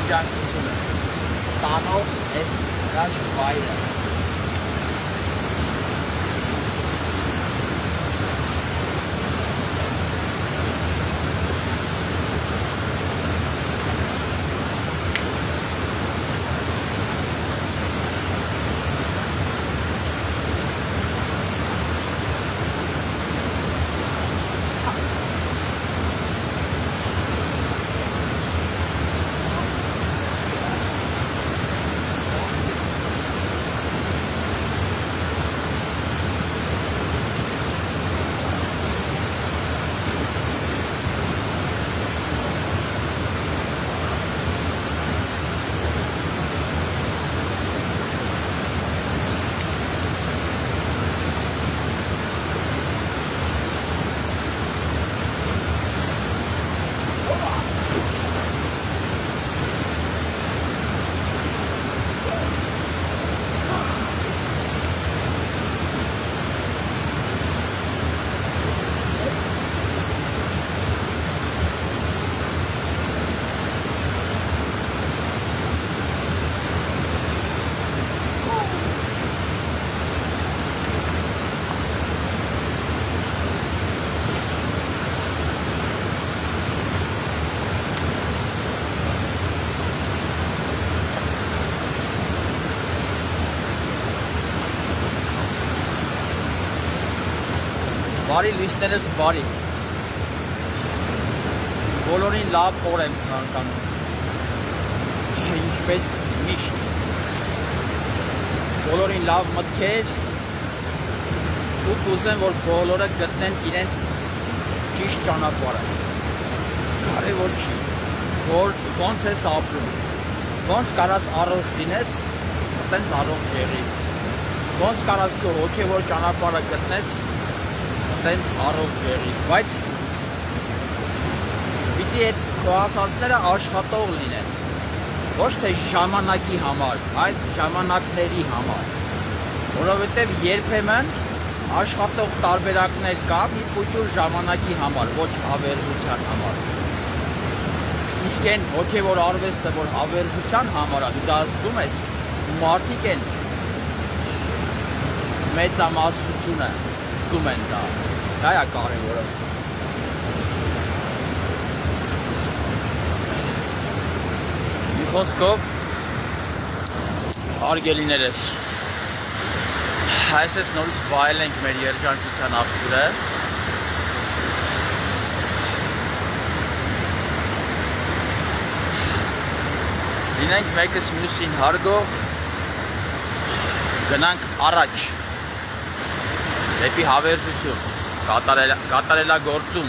երջանկությունը ստանող այս հրաշք վայրը։ Բարի լույսներս բարի, բոլորին լավ օր եմ ցանկանում, ինչպես միշտ, բոլորին լավ մտքեր ու կուզեմ, որ բոլորը գտնեն իրենց ճիշտ ճանապարհը, կարևոր չի, որ ոնց ես ապրում, ոնց կարաս առողջ լինես, տենց առողջ եղի, ոնց կարաս քո հոգևոր ճանապարհը գտնես, տենց առողջ եղի, բայց պիտի այդ քո ասածները աշխատող լինեն, ոչ թե ժամանակի համար, այլ ժամանակների համար, որովհետև երբեմն աշխատող տարբերակներ կա մի փոքր ժամանակի համար, ոչ հավերժության համար, իսկ այն հոգևոր արվեստը, որ հավերժության համար է, դու դա զգում ես, մարդիկ են մեծամասնությունը զգում են դա, դա է կարևորը։ Մի խոսքով, հարգելիներս, այսպես նորից վայել ենք մեր երջանկության աղբյուրը։ Լինենք մեկս մյուսին հարգող, գնանք առաջ, դեպի հավերժություն, կատարելագործում,